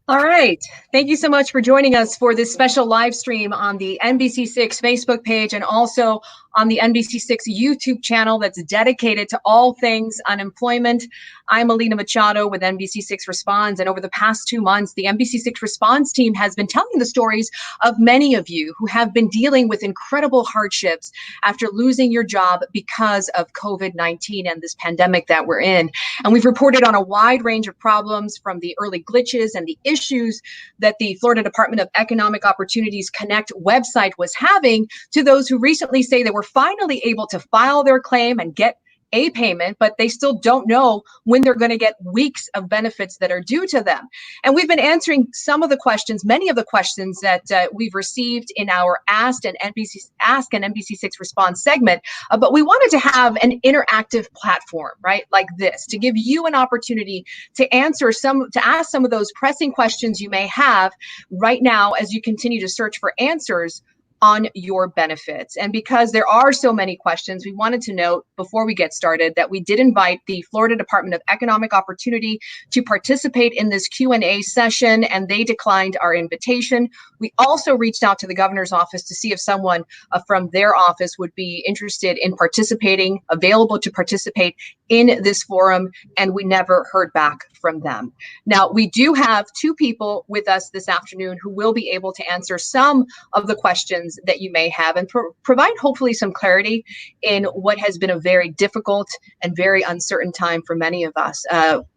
All right. Thank you so much for joining us for this special live stream on the NBC6 Facebook page and also on the NBC6 YouTube channel that's dedicated to all things unemployment. I'm Alina Machado with NBC6 Responds, and over the past 2 months, the NBC6 Responds team has been telling the stories of many of you who have been dealing with incredible hardships after losing your job because of COVID-19 and this pandemic that we're in. And we've reported on a wide range of problems, from the early glitches and the issues that the Florida Department of Economic Opportunities Connect website was having, to those who recently say they were finally able to file their claim and get a payment, but they still don't know when they're going to get weeks of benefits that are due to them. And we've been answering some of the questions, many of the questions that we've received in our Ask and NBC6 Response segment. But we wanted to have an interactive platform, right, like this, to give you an opportunity to ask some of those pressing questions you may have right now as you continue to search for answers on your benefits. And because there are so many questions, we wanted to note before we get started that we did invite the Florida Department of Economic Opportunity to participate in this Q&A session, and they declined our invitation. We also reached out to the governor's office to see if someone from their office would be interested in participating, available to participate in this forum, and we never heard back from them. Now, we do have 2 people with us this afternoon who will be able to answer some of the questions that you may have and provide hopefully some clarity in what has been a very difficult and very uncertain time for many of us.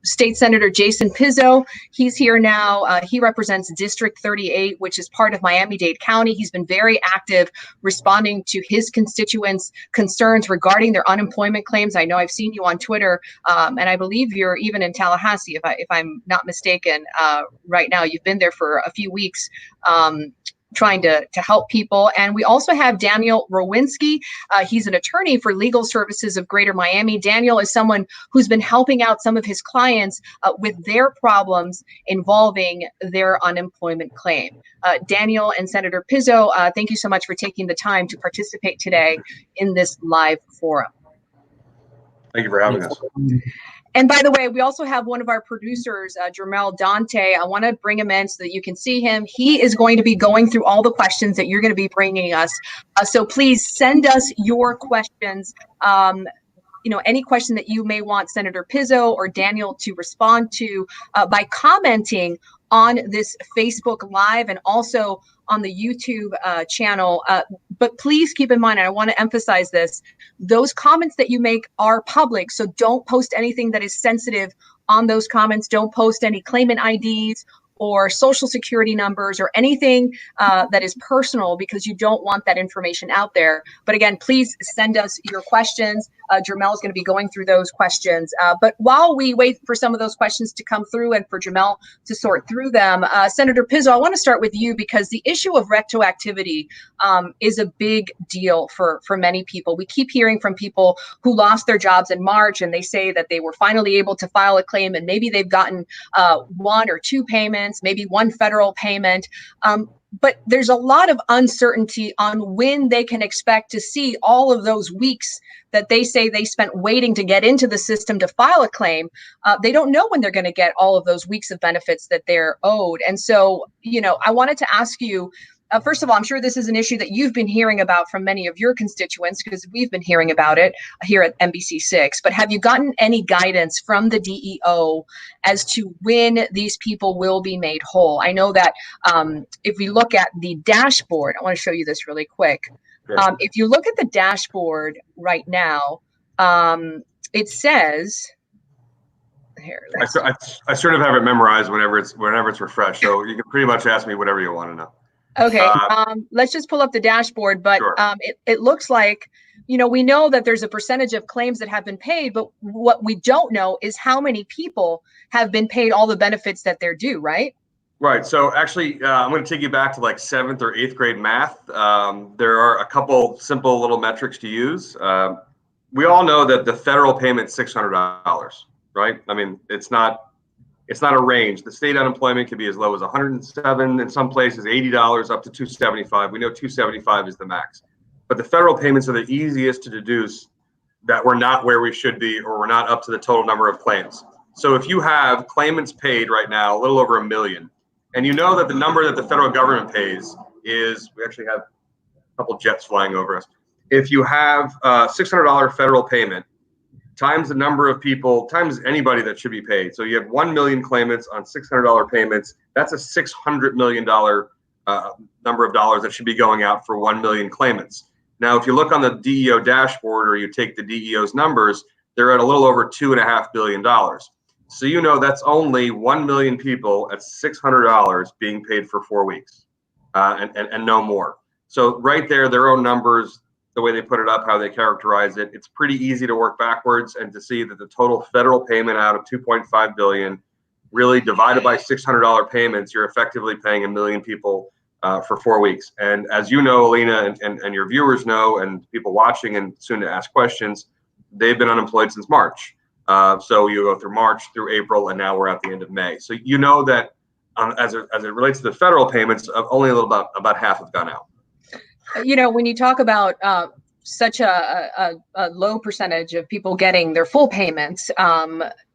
State Senator Jason Pizzo, he's here now. He represents District 38, which is part of Miami-Dade County. He's been very active responding to his constituents' concerns regarding their unemployment claims. I know I've seen you on Twitter, and I believe you're even in Tallahassee, if I'm not mistaken, right now. You've been there for a few weeks, trying to help people. And we also have Daniel Rowinsky. He's an attorney for Legal Services of Greater Miami. Daniel is someone who's been helping out some of his clients with their problems involving their unemployment claim. Daniel and Senator Pizzo, thank you so much for taking the time to participate today in this live forum. Thank you for having us. And by the way, we also have one of our producers, Jermel Dante. I want to bring him in so that you can see him. He is going to be going through all the questions that you're going to be bringing us. So please send us your questions. Any question that you may want Senator Pizzo or Daniel to respond to by commenting on this Facebook Live and also on the YouTube channel. But please keep in mind, and I want to emphasize this, those comments that you make are public, so don't post anything that is sensitive on those comments. Don't post any claimant IDs or social security numbers or anything that is personal, because you don't want that information out there. But again, please send us your questions. Jermel is going to be going through those questions. But while we wait for some of those questions to come through and for Jermel to sort through them, Senator Pizzo, I want to start with you, because the issue of retroactivity is a big deal for many people. We keep hearing from people who lost their jobs in March, and they say that they were finally able to file a claim, and maybe they've gotten 1 or 2 payments, maybe 1 federal payment. But there's a lot of uncertainty on when they can expect to see all of those weeks that they say they spent waiting to get into the system to file a claim. They don't know when they're going to get all of those weeks of benefits that they're owed. And so, I wanted to ask you, first of all, I'm sure this is an issue that you've been hearing about from many of your constituents, because we've been hearing about it here at NBC6. But have you gotten any guidance from the DEO as to when these people will be made whole? I know that if we look at the dashboard, I want to show you this really quick. Sure. If you look at the dashboard right now, it says, here. I sort of have it memorized whenever it's refreshed. So you can pretty much ask me whatever you want to know. Okay, let's just pull up the dashboard, but sure. It looks like, we know that there's a percentage of claims that have been paid, but what we don't know is how many people have been paid all the benefits that they're due, right? Right. So actually, I'm going to take you back to like 7th or 8th grade math. There are a couple simple little metrics to use. We all know that the federal payment is $600, right? I mean, it's not a range. The state unemployment can be as low as 107 in some places, $80 up to 275. We know 275 is the max. But the federal payments are the easiest to deduce that we're not where we should be, or we're not up to the total number of claims. So if you have claimants paid right now, a little over 1 million, and you know that the number that the federal government pays is, we actually have a couple jets flying over us. If you have a $600 federal payment times the number of people, times anybody that should be paid. So you have 1 million claimants on $600 payments. That's a $600 million number of dollars that should be going out for 1 million claimants. Now, if you look on the DEO dashboard, or you take the DEO's numbers, they're at a little over $2.5 billion. So you know that's only 1 million people at $600 being paid for 4 weeks, and no more. So right there, their own numbers, the way they put it up, how they characterize it, it's pretty easy to work backwards and to see that the total federal payment out of 2.5 billion, really divided by $600 payments, you're effectively paying 1 million people for 4 weeks. And as you know, Alina, and your viewers know, and people watching and soon to ask questions, they've been unemployed since March. So you go through March, through April, and now we're at the end of May. So you know that as it relates to the federal payments, only a little about half have gone out. You know, when you talk about such a low percentage of people getting their full payments,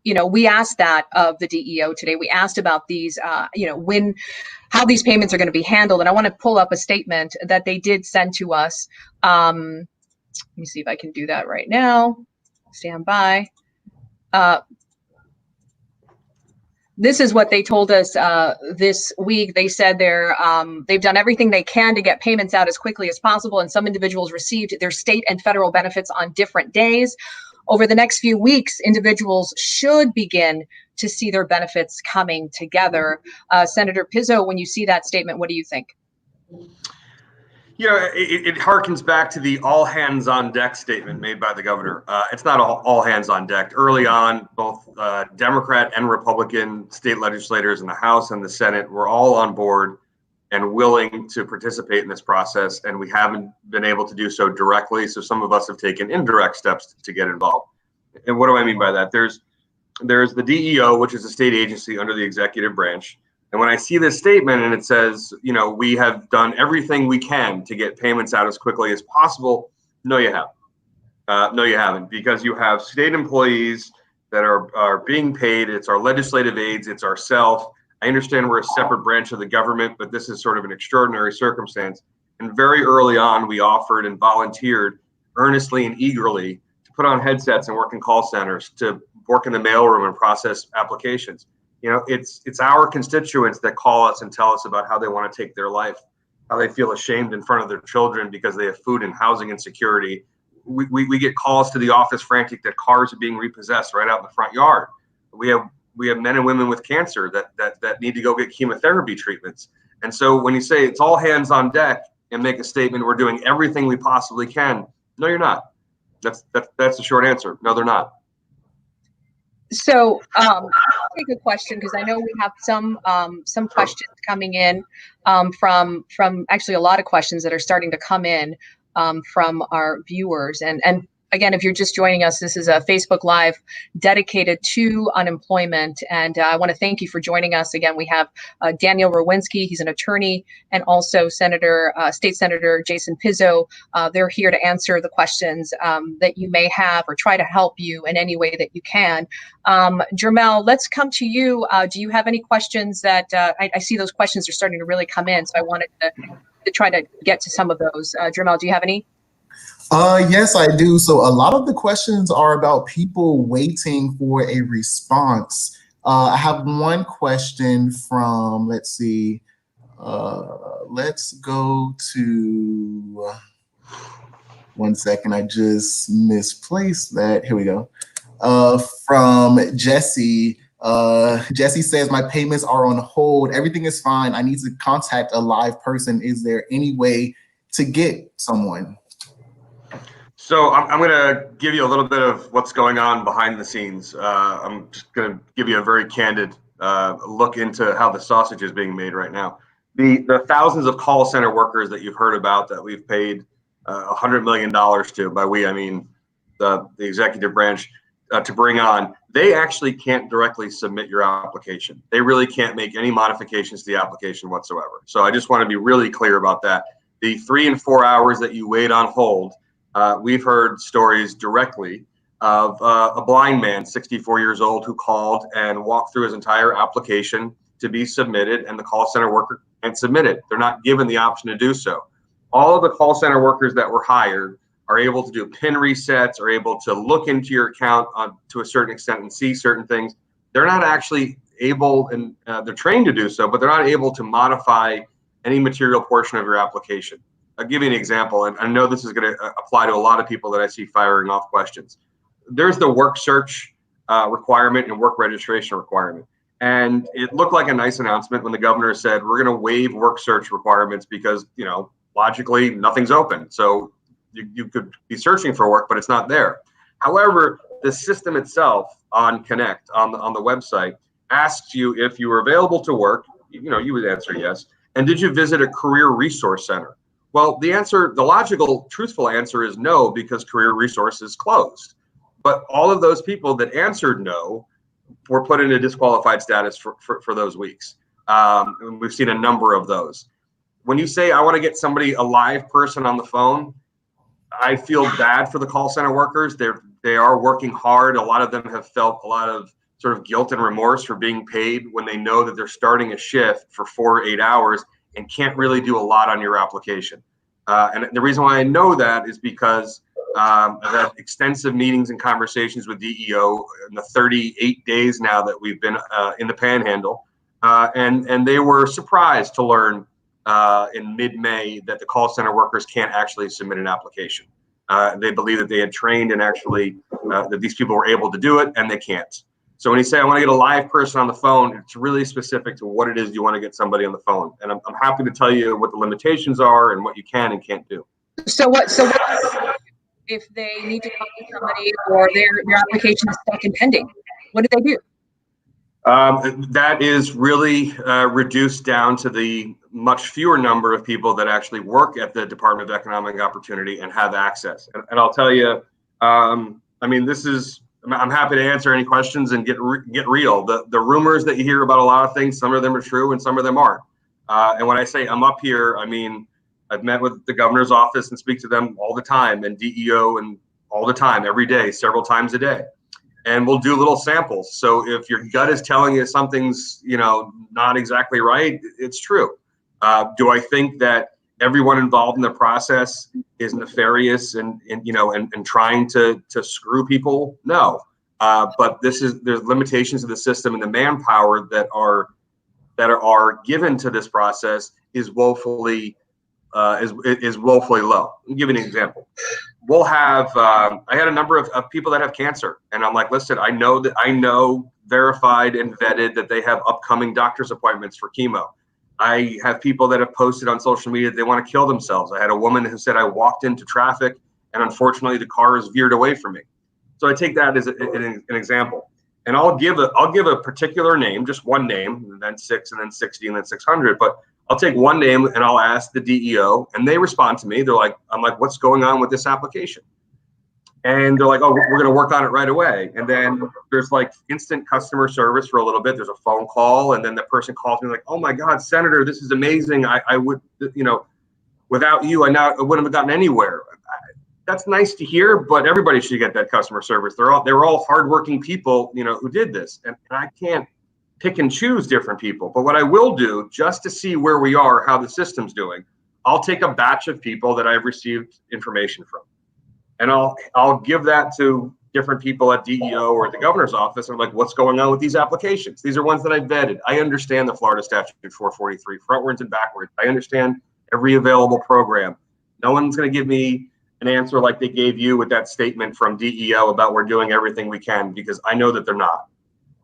you know, we asked that of the DEO today. We asked about these, you know, how these payments are going to be handled. And I want to pull up a statement that they did send to us. Let me see if I can do that right now. Stand by. This is what they told us this week. They said they've done everything they can to get payments out as quickly as possible, and some individuals received their state and federal benefits on different days. Over the next few weeks, individuals should begin to see their benefits coming together. Senator Pizzo, when you see that statement, what do you think? You know, it harkens back to the all hands on deck statement made by the governor. It's not all hands on deck. Early on, both Democrat and Republican state legislators in the House and the Senate were all on board and willing to participate in this process, and we haven't been able to do so directly. So some of us have taken indirect steps to get involved. And what do I mean by that? There's the DEO, which is a state agency under the executive branch. And when I see this statement and it says, you know, we have done everything we can to get payments out as quickly as possible, no, you haven't. No, you haven't, because you have state employees that are being paid. It's our legislative aides. It's ourselves. I understand we're a separate branch of the government, but this is sort of an extraordinary circumstance. And very early on, we offered and volunteered earnestly and eagerly to put on headsets and work in call centers, to work in the mailroom and process applications. You know, it's our constituents that call us and tell us about how they want to take their life, how they feel ashamed in front of their children because they have food and housing insecurity. We get calls to the office frantic that cars are being repossessed right out in the front yard. We have men and women with cancer that need to go get chemotherapy treatments. And so when you say it's all hands on deck and make a statement, we're doing everything we possibly can, no, you're not. That's the short answer. No, they're not. So I'll take a question, because I know we have some questions coming in from actually a lot of questions that are starting to come in from our viewers. And again, if you're just joining us, this is a Facebook Live dedicated to unemployment. And I want to thank you for joining us. Again, we have Daniel Rowinsky. He's an attorney, and also State Senator Jason Pizzo. They're here to answer the questions that you may have, or try to help you in any way that you can. Jermel, let's come to you. Do you have any questions that I see those questions are starting to really come in, so I wanted to try to get to some of those. Jermel, do you have any? Yes, I do. So a lot of the questions are about people waiting for a response. I have one question from, let's see, let's go to, one second, I just misplaced that. Here we go. From Jesse. Jesse says, my payments are on hold. Everything is fine. I need to contact a live person. Is there any way to get someone? So I'm going to give you a little bit of what's going on behind the scenes. I'm just going to give you a very candid look into how the sausage is being made right now. The thousands of call center workers that you've heard about that we've paid $100 million to, by we, I mean the executive branch, to bring on, they actually can't directly submit your application. They really can't make any modifications to the application whatsoever. So I just want to be really clear about that. The 3 and 4 hours that you wait on hold, we've heard stories directly of a blind man, 64 years old, who called and walked through his entire application to be submitted, and the call center worker can't submit it. They're not given the option to do so. All of the call center workers that were hired are able to do PIN resets, are able to look into your account to a certain extent and see certain things. They're not actually able, and they're trained to do so, but they're not able to modify any material portion of your application. I'll give you an example, and I know this is going to apply to a lot of people that I see firing off questions. There's the work search requirement and work registration requirement. And it looked like a nice announcement when the governor said, we're going to waive work search requirements because, you know, logically nothing's open. So you could be searching for work, but it's not there. However, the system itself on Connect, on the website, asks you if you were available to work. You know, you would answer yes. And did you visit a career resource center? Well, the answer, the logical, truthful answer is no, because career resource is closed. But all of those people that answered no were put into disqualified status for those weeks. We've seen a number of those. When you say, I want to get somebody, a live person on the phone, I feel bad for the call center workers. They are working hard. A lot of them have felt a lot of sort of guilt and remorse for being paid when they know that they're starting a shift for 4 or 8 hours and can't really do a lot on your application. And the reason why I know that is because I've had extensive meetings and conversations with DEO in the 38 days now that we've been in the Panhandle. And they were surprised to learn in mid-May that the call center workers can't actually submit an application. They believe that they had trained and actually that these people were able to do it, and they can't. So when you say, I want to get a live person on the phone, it's really specific to what it is you want to get somebody on the phone. And I'm happy to tell you what the limitations are and what you can and can't do. So what if they need to talk to somebody or their application is stuck and pending? What do they do? That is really reduced down to the much fewer number of people that actually work at the Department of Economic Opportunity and have access. And I'll tell you, I mean, I'm happy to answer any questions and get real. The rumors that you hear about a lot of things, some of them are true and some of them aren't. And when I say I'm up here, I mean, I've met with the governor's office and speak to them all the time, and DEO, and all the time, every day, several times a day. And we'll do little samples. So if your gut is telling you something's, you know, not exactly right, it's true. Do I think that everyone involved in the process is nefarious and trying to screw people? No. But there's limitations of the system, and the manpower that are given to this process is woefully low. I'll give you an example. We'll have I had a number of people that have cancer, and I'm like, listen, I know verified and vetted that they have upcoming doctor's appointments for chemo. I have people that have posted on social media that they want to kill themselves. I had a woman who said, I walked into traffic and unfortunately the car is veered away from me. So I take that as an example, and I'll give a particular name, just one name, and then 6, and then 60, and then 600. But I'll take one name and I'll ask the DEO, and they respond to me. I'm like, what's going on with this application? And they're like, oh, we're going to work on it right away. And then there's like instant customer service for a little bit. There's a phone call, and then the person calls me like, oh my God, Senator, this is amazing. I would, without you, I wouldn't have gotten anywhere. That's nice to hear, but everybody should get that customer service. They were all hardworking people, who did this, and I can't pick and choose different people. But what I will do, just to see where we are, how the system's doing, I'll take a batch of people that I've received information from, and I'll give that to different people at DEO or at the governor's office. I'm like, what's going on with these applications? These are ones that I vetted. I understand the Florida Statute 443, frontwards and backwards. I understand every available program. No one's going to give me an answer like they gave you with that statement from DEO about we're doing everything we can, because I know that they're not.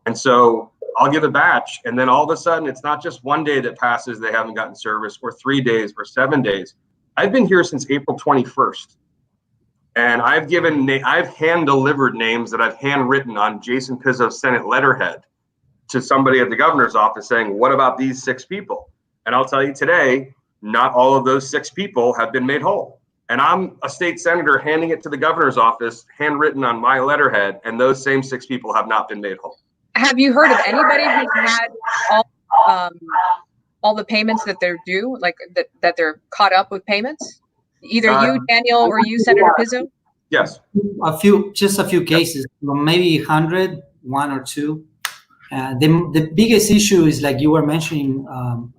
And so I'll give a batch, and then all of a sudden, it's not just one day that passes they haven't gotten service, or 3 days, or 7 days. I've been here since April 21st. And I've hand-delivered names that I've handwritten on Jason Pizzo's Senate letterhead to somebody at the governor's office saying, what about these 6 people? And I'll tell you today, not all of those 6 people have been made whole. And I'm a state senator handing it to the governor's office, handwritten on my letterhead, and those same 6 people have not been made whole. Have you heard of anybody who's had all the payments that they're due, like that they're caught up with payments? Either you, Daniel, or you, Senator Pizzo? Yes. Just a few cases, maybe 100, 1 or 2. The biggest issue is, like you were mentioning,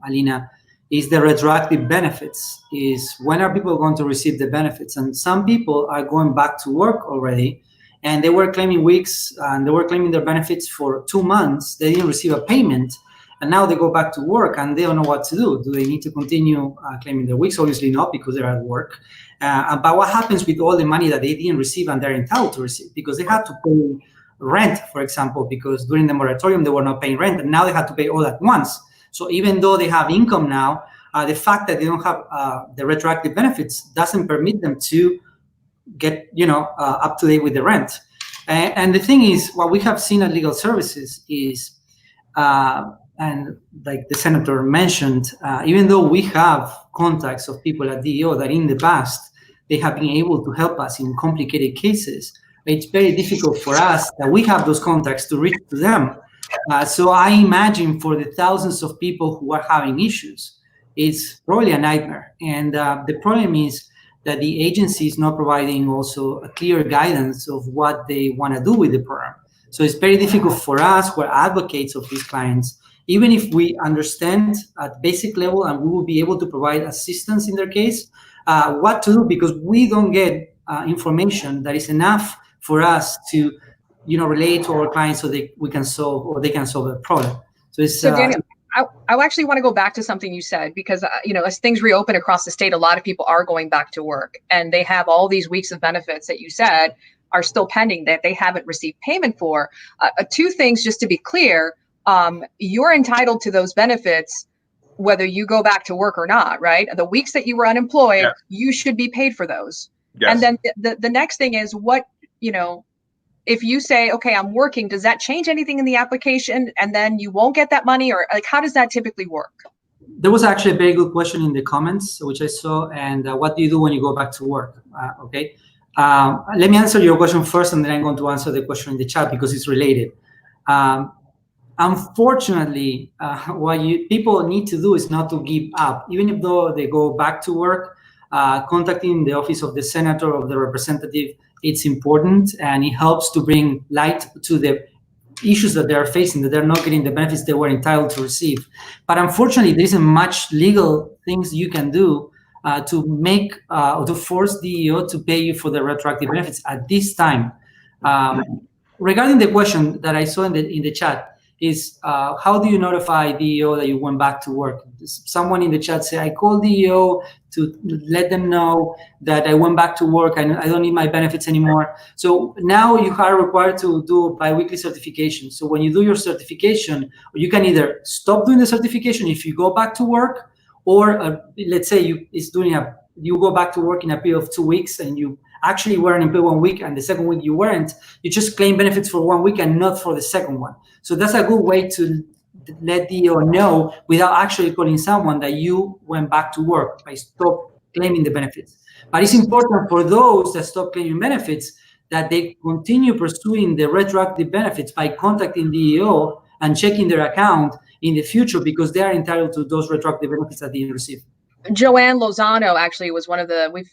Alina, is the retroactive benefits. Is when are people going to receive the benefits? And some people are going back to work already, and they were claiming weeks, and they were claiming their benefits for 2 months. They didn't receive a payment, and now they go back to work, and they don't know what to do. Do they need to continue claiming their weeks? Obviously not, because they're at work. But what happens with all the money that they didn't receive and they're entitled to receive? Because they had to pay rent, for example, because during the moratorium, they were not paying rent, and now they had to pay all at once. So even though they have income now, the fact that they don't have the retroactive benefits doesn't permit them to get, up to date with the rent. And the thing is, what we have seen at Legal Services is, and like the senator mentioned, even though we have contacts of people at DEO that in the past, they have been able to help us in complicated cases, it's very difficult for us that we have those contacts to reach to them. So I imagine for the thousands of people who are having issues, it's probably a nightmare. And the problem is that the agency is not providing also a clear guidance of what they want to do with the program. So it's very difficult for us, who are advocates of these clients, even if we understand at basic level and we will be able to provide assistance in their case, what to do, because we don't get information that is enough for us to relate to our clients so we can solve, or they can solve the problem. So it's Daniel, I actually want to go back to something you said, because as things reopen across the state, a lot of people are going back to work, and they have all these weeks of benefits that you said are still pending that they haven't received payment for. 2 things just to be clear: you're entitled to those benefits whether you go back to work or not, right? The weeks that you were unemployed, yes, you should be paid for those. Yes. And then the next thing is, what if you say, okay, I'm working, does that change anything in the application, and then you won't get that money? Or like, how does that typically work? There was actually a very good question in the comments, which I saw. And what do you do when you go back to work? Okay. Let me answer your question first, and then I'm going to answer the question in the chat because it's related. Unfortunately, what people need to do is not to give up. Even though they go back to work, contacting the office of the senator or the representative, it's important, and it helps to bring light to the issues that they are facing, that they're not getting the benefits they were entitled to receive. But unfortunately, there isn't much legal things you can do to make or to force DEO to pay you for the retroactive benefits at this time. Regarding the question that I saw in the chat is, how do you notify DEO that you went back to work? Someone in the chat said, I called DEO to let them know that I went back to work and I don't need my benefits anymore. So now you are required to do biweekly certification. So when you do your certification, you can either stop doing the certification if you go back to work, or let's say you go back to work in a period of 2 weeks and you actually were unemployed 1 week and the second week you weren't, you just claim benefits for 1 week and not for the second one. So that's a good way to let DEO know without actually calling someone that you went back to work by stop claiming the benefits. But it's important for those that stop claiming benefits that they continue pursuing the retroactive benefits by contacting DEO and checking their account in the future, because they are entitled to those retroactive benefits that they receive. Joanne Lozano actually was one of the,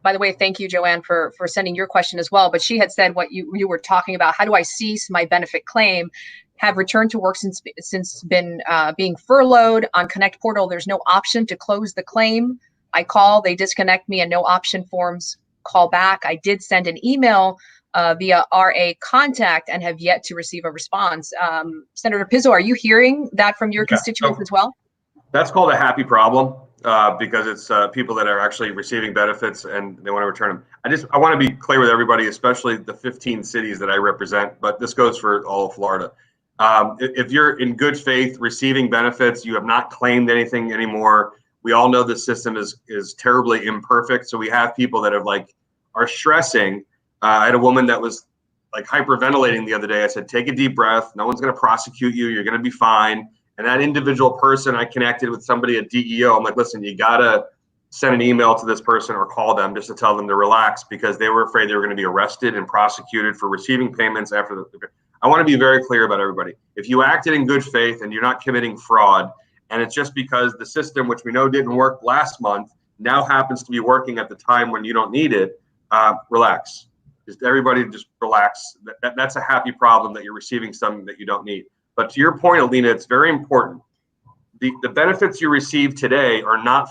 by the way, thank you, Joanne, for sending your question as well. But she had said what you were talking about. How do I cease my benefit claim? Have returned to work since been being furloughed. On Connect Portal, there's no option to close the claim. I call, they disconnect me, and no option forms call back. I did send an email via RA contact and have yet to receive a response. Senator Pizzo, are you hearing that from your constituents as well? That's called a happy problem. Because it's people that are actually receiving benefits and they want to return them. I want to be clear with everybody, especially the 15 cities that I represent, but this goes for all of Florida. If you're in good faith receiving benefits, you have not claimed anything anymore. We all know the system is terribly imperfect. So we have people that are stressing. I had a woman that was like hyperventilating the other day. I said, take a deep breath. No one's going to prosecute you. You're going to be fine. And that individual person, I connected with somebody at DEO. I'm like, listen, you got to send an email to this person or call them just to tell them to relax, because they were afraid they were going to be arrested and prosecuted for receiving payments after the. I want to be very clear about everybody. If you acted in good faith and you're not committing fraud, and it's just because the system, which we know didn't work last month, now happens to be working at the time when you don't need it, relax. Just everybody just relax. That's a happy problem that you're receiving something that you don't need. But to your point, Alina, it's very important. The benefits you receive today are not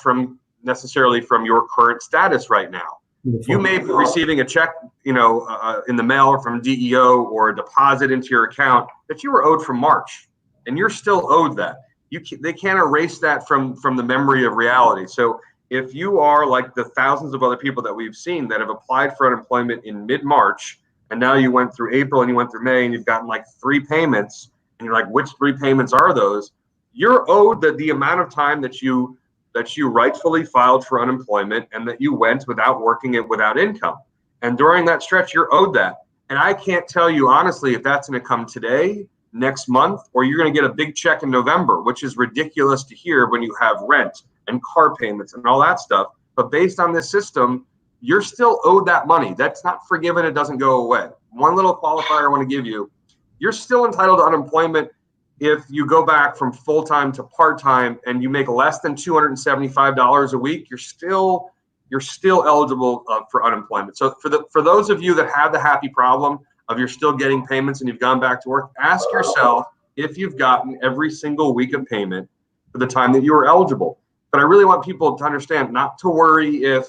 necessarily from your current status right now. You may be receiving a check, in the mail or from DEO, or a deposit into your account that you were owed from March, and you're still owed that. They can't erase that from the memory of reality. So if you are like the thousands of other people that we've seen that have applied for unemployment in mid-March, and now you went through April and you went through May and you've gotten like 3 payments, and you're like, which 3 payments are those? You're owed the amount of time that you rightfully filed for unemployment and that you went without working it without income. And during that stretch, you're owed that. And I can't tell you honestly if that's going to come today, next month, or you're going to get a big check in November, which is ridiculous to hear when you have rent and car payments and all that stuff. But based on this system, you're still owed that money. That's not forgiven. It doesn't go away. One little qualifier I want to give you, you're still entitled to unemployment if you go back from full-time to part-time and you make less than $275 a week. You're still eligible for unemployment. So for those of you that have the happy problem of you're still getting payments and you've gone back to work, ask yourself if you've gotten every single week of payment for the time that you were eligible. But I really want people to understand not to worry if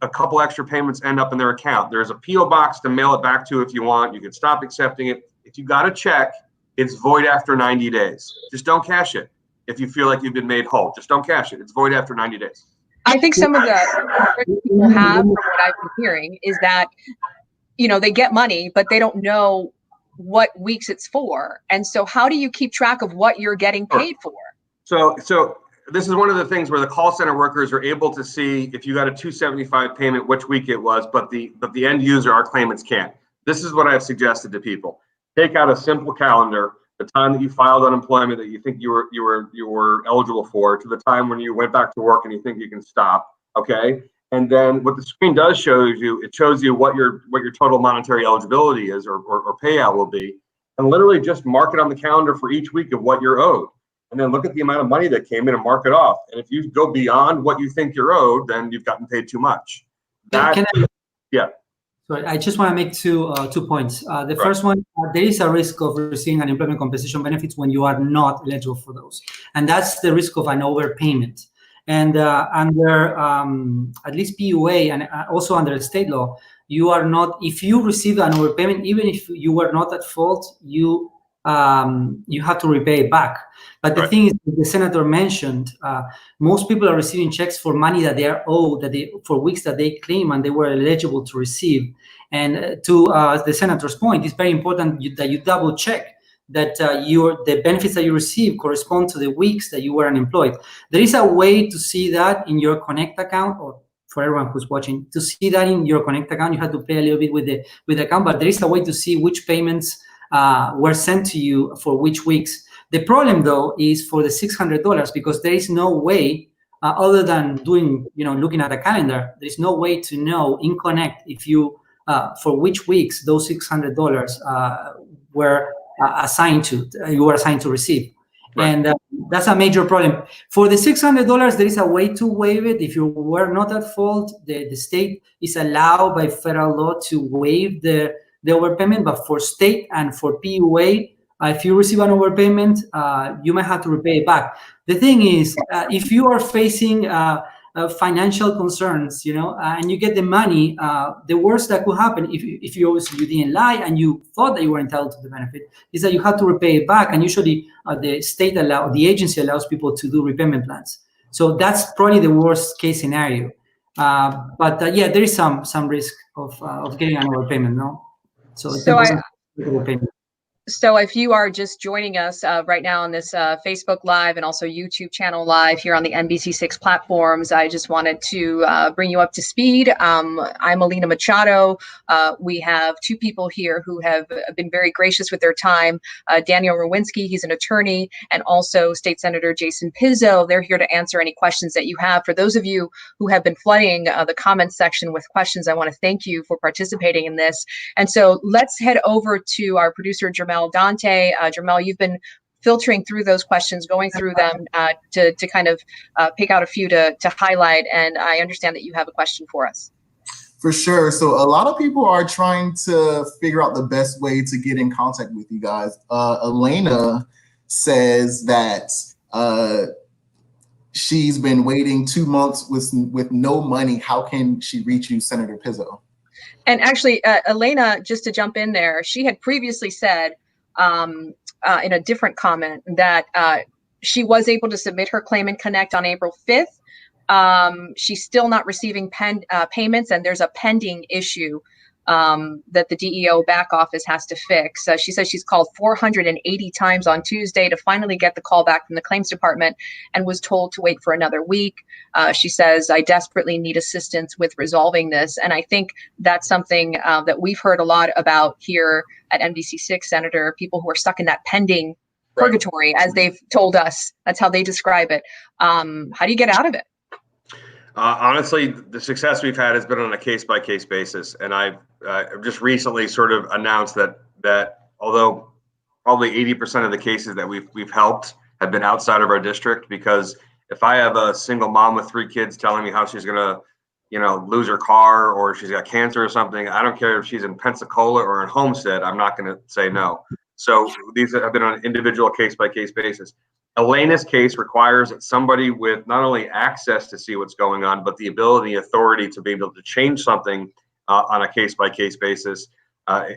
a couple extra payments end up in their account. There's a P.O. box to mail it back to if you want. You can stop accepting it. If you got a check, it's void after 90 days. Just don't cash it. If you feel like you've been made whole, just don't cash it. It's void after 90 days. I think some of the people have, from what I've been hearing, is that they get money, but they don't know what weeks it's for. And so how do you keep track of what you're getting paid for? So this is one of the things where the call center workers are able to see if you got a $275 payment, which week it was, but the end user, our claimants, can't. This is what I've suggested to people. Take out a simple calendar, the time that you filed unemployment that you think you were eligible for, to the time when you went back to work and you think you can stop. Okay. And then what the screen does show you, it shows you what your total monetary eligibility is or payout will be, and literally just mark it on the calendar for each week of what you're owed. And then look at the amount of money that came in and mark it off. And if you go beyond what you think you're owed, then you've gotten paid too much. Yeah. Sorry, I just want to make two points. The first one, there is a risk of receiving unemployment compensation benefits when you are not eligible for those. And that's the risk of an overpayment. And under at least PUA and also under state law, you are not, if you receive an overpayment, even if you were not at fault, you have to repay it back. But the thing is, the senator mentioned, most people are receiving checks for money that they are owed, for weeks that they claim and they were eligible to receive. And to the senator's point, it's very important that you double check that the benefits that you receive correspond to the weeks that you were unemployed. There is a way to see that in your Connect account, or for everyone who's watching, to see that in your Connect account. You have to play a little bit with the account, but there is a way to see which payments were sent to you for which weeks. The problem, though, is for the $600, because there is no way, other than looking at a calendar, there is no way to know in Connect if you, for which weeks those $600 were assigned to, you were assigned to receive. Right. And that's a major problem. For the $600, there is a way to waive it. If you were not at fault, the state is allowed by federal law to waive the overpayment, but for state and for PUA, if you receive an overpayment, you might have to repay it back. The thing is, if you are facing financial concerns, and you get the money, the worst that could happen, if you obviously you didn't lie and you thought that you were entitled to the benefit, is that you have to repay it back. And usually the agency allows people to do repayment plans. So that's probably the worst case scenario. But there is some risk of getting an overpayment, no? So So if you are just joining us right now on this Facebook Live and also YouTube channel live here on the NBC6 platforms, I just wanted to bring you up to speed. I'm Alina Machado. We have two people here who have been very gracious with their time. Daniel Rowinsky, he's an attorney, and also State Senator Jason Pizzo. They're here to answer any questions that you have. For those of you who have been flooding the comments section with questions, I want to thank you for participating in this. And so let's head over to our producer, Jermel Dante. Jermel, you've been filtering through those questions, going through them to kind of pick out a few to highlight. And I understand that you have a question for us. For sure. So a lot of people are trying to figure out the best way to get in contact with you guys. Elena says that she's been waiting 2 months with no money. How can she reach you, Senator Pizzo? And actually, Elena, just to jump in there, she had previously said in a different comment that she was able to submit her claim in Connect on April 5th. She's still not receiving payments, and there's a pending issue that the DEO back office has to fix. She says she's called 480 times on Tuesday to finally get the call back from the claims department and was told to wait for another week. She says, I desperately need assistance with resolving this. And I think that's something that we've heard a lot about here at NBC6, Senator, people who are stuck in that pending purgatory, as they've told us. That's how they describe it. How do you get out of it? Honestly, the success we've had has been on a case-by-case basis, and I've just recently sort of announced that although probably 80% of the cases that we've helped have been outside of our district, because if I have a single mom with 3 kids telling me how she's gonna, lose her car or she's got cancer or something, I don't care if she's in Pensacola or in Homestead, I'm not gonna say no. So these have been on an individual case-by-case basis. Elena's case requires that somebody with not only access to see what's going on, but the ability, authority to be able to change something on a case-by-case basis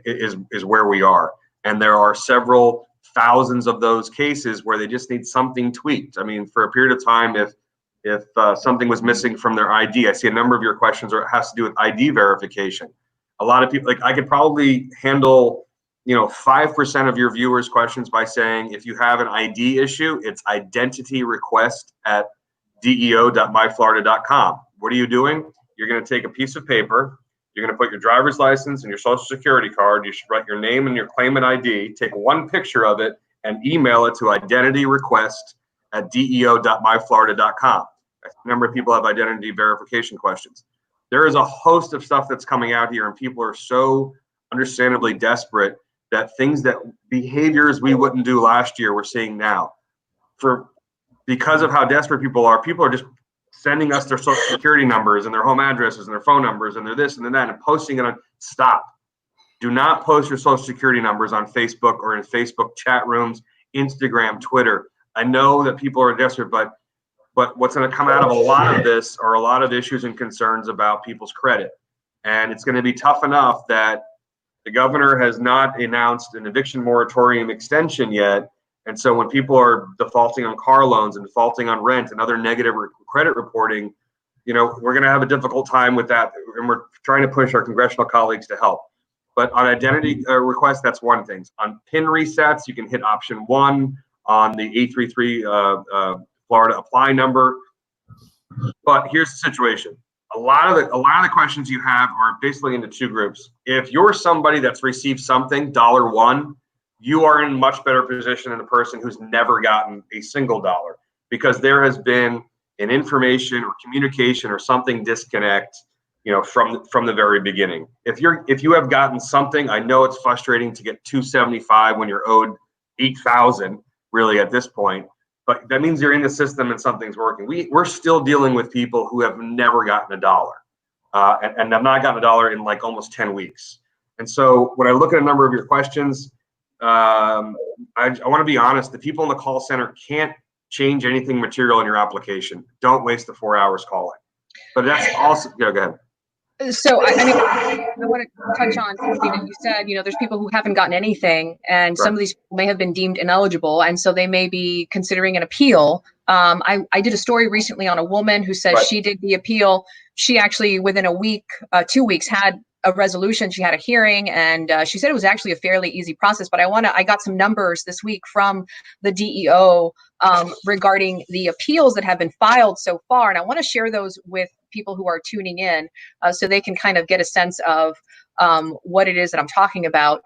is where we are. And there are several thousands of those cases where they just need something tweaked. I mean, for a period of time, if something was missing from their ID, I see a number of your questions or it has to do with ID verification. A lot of people, like I could probably handle 5% of your viewers' questions by saying, if you have an ID issue, it's identity request at deo.myflorida.com. What are you doing? You're going to take a piece of paper. You're going to put your driver's license and your social security card. You should write your name and your claimant ID, take one picture of it, and email it to identity request at deo.myflorida.com. A number of people have identity verification questions. There is a host of stuff that's coming out here, and people are so understandably desperate that behaviors we wouldn't do last year, we're seeing now. Because of how desperate people are just sending us their social security numbers and their home addresses and their phone numbers and their this and that and posting it on. Stop. Do not post your social security numbers on Facebook or in Facebook chat rooms, Instagram, Twitter. I know that people are desperate, but what's going to come out of a lot of this are a lot of issues and concerns about people's credit. And it's going to be tough enough that the governor has not announced an eviction moratorium extension yet. And so when people are defaulting on car loans and defaulting on rent and other negative credit reporting, we're going to have a difficult time with that. And we're trying to push our congressional colleagues to help. But on identity requests, that's one thing. On PIN resets, you can hit option 1 on the 833 Florida apply number. But here's the situation. A lot of the questions you have are basically into 2 groups. If you're somebody that's received something, $1, you are in much better position than a person who's never gotten a single dollar, because there has been an information or communication or something disconnect, from the very beginning. If you have gotten something, I know it's frustrating to get $275 when you're owed $8,000 really at this point. But that means you're in the system and something's working. We're still dealing with people who have never gotten $1 and have not gotten $1 in like almost 10 weeks. And so when I look at a number of your questions, I want to be honest, the people in the call center can't change anything material in your application. Don't waste the 4 hours calling. But that's also, go ahead. So, I want to touch on something that you said. There's people who haven't gotten anything, and some of these people may have been deemed ineligible, and so they may be considering an appeal. I did a story recently on a woman who said she did the appeal. She actually, within a week, 2 weeks, had a resolution. She had a hearing, and she said it was actually a fairly easy process. But I got some numbers this week from the DEO regarding the appeals that have been filed so far, and I want to share those with people who are tuning in so they can kind of get a sense of what it is that I'm talking about.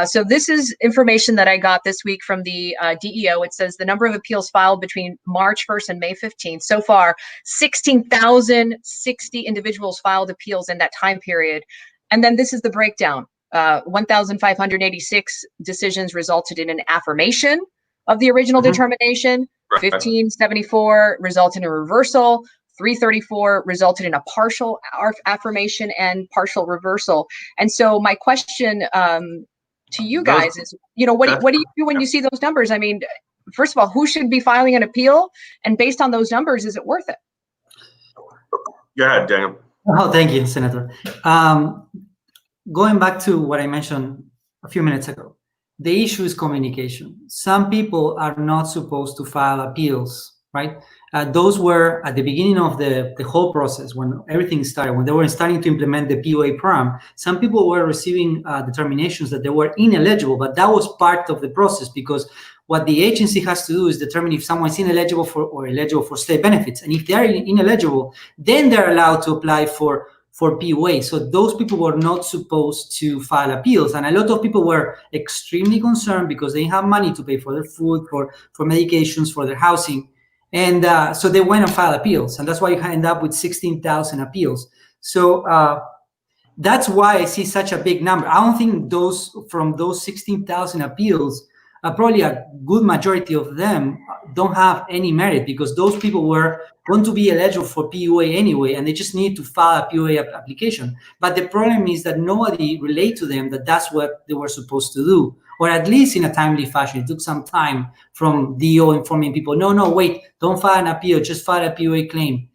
So this is information that I got this week from the DEO. It says the number of appeals filed between March 1st and May 15th. So far, 16,060 individuals filed appeals in that time period. And then this is the breakdown. 1,586 decisions resulted in an affirmation of the original determination. 1,574 resulted in a reversal. 334 resulted in a partial affirmation and partial reversal. And so my question to you guys is, what do you do when you see those numbers? I mean, first of all, who should be filing an appeal? And based on those numbers, is it worth it? Go ahead, Daniel. Oh, thank you, Senator. Going back to what I mentioned a few minutes ago, the issue is communication. Some people are not supposed to file appeals, right? Those were at the beginning of the whole process, when everything started, when they were starting to implement the POA program. Some people were receiving determinations that they were ineligible, but that was part of the process, because what the agency has to do is determine if someone's ineligible for or eligible for state benefits. And if they're ineligible, then they're allowed to apply for POA. So those people were not supposed to file appeals. And a lot of people were extremely concerned because they didn't have money to pay for their food, for medications, for their housing. And so they went and filed appeals. And that's why you end up with 16,000 appeals. So that's why I see such a big number. I don't think from those 16,000 appeals, probably a good majority of them don't have any merit, because those people were going to be eligible for POA anyway, and they just need to file a POA application. But the problem is that nobody relayed to them that that's what they were supposed to do, or at least in a timely fashion. It took some time from DO informing people, no, wait, don't file an appeal, just file a POA claim.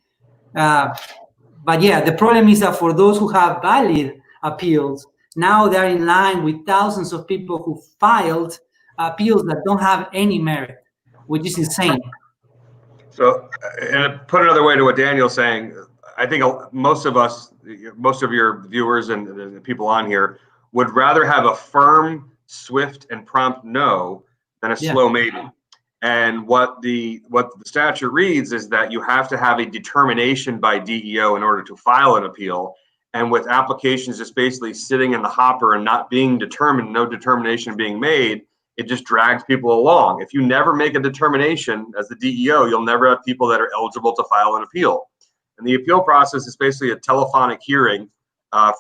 But yeah, the problem is that for those who have valid appeals, now they're in line with thousands of people who filed appeals that don't have any merit, which is insane. So, and put another way to what Daniel's saying, I think most of your viewers and the people on here would rather have a firm, swift, and prompt no than a slow maybe. And what the statute reads is that you have to have a determination by DEO in order to file an appeal. And with applications just basically sitting in the hopper and not being determined, no determination being made, it just drags people along. If you never make a determination as the DEO, you'll never have people that are eligible to file an appeal. And the appeal process is basically a telephonic hearing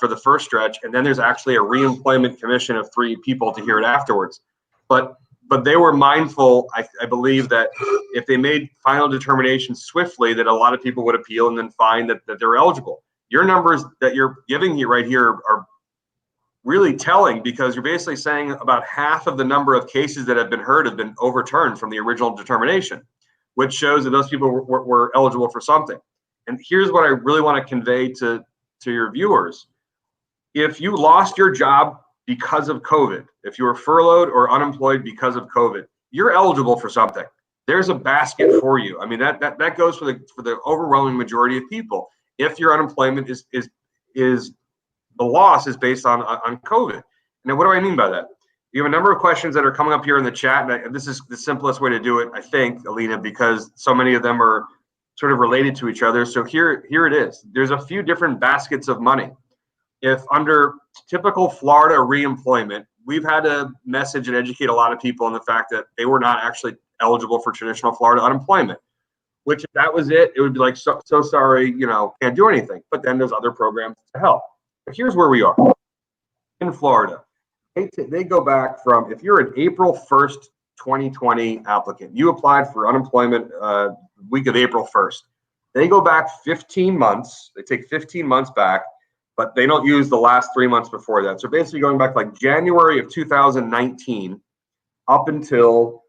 for the first stretch, and then there's actually a reemployment commission of 3 people to hear it afterwards. But they were mindful, I believe, that if they made final determinations swiftly, that a lot of people would appeal and then find that they're eligible. Your numbers that you're giving here right here are really telling, because you're basically saying about half of the number of cases that have been heard have been overturned from the original determination, which shows that those people were eligible for something. And here's what I really want to convey to your viewers. If you lost your job because of COVID, if you were furloughed or unemployed because of COVID, you're eligible for something. There's a basket for you. I mean, that goes for the overwhelming majority of people. If your unemployment is the loss is based on COVID. Now, what do I mean by that? You have a number of questions that are coming up here in the chat, and this is the simplest way to do it, I think, Alina, because so many of them are sort of related to each other. So here it is. There's a few different baskets of money. If under typical Florida reemployment, we've had to message and educate a lot of people on the fact that they were not actually eligible for traditional Florida unemployment, which if that was it, it would be like, so sorry, can't do anything. But then there's other programs to help. But here's where we are in Florida. They go back from, if you're an April 1st, 2020 applicant, you applied for unemployment week of April 1st. They go back 15 months. They take 15 months back, but they don't use the last 3 months before that. So basically going back like January of 2019 up until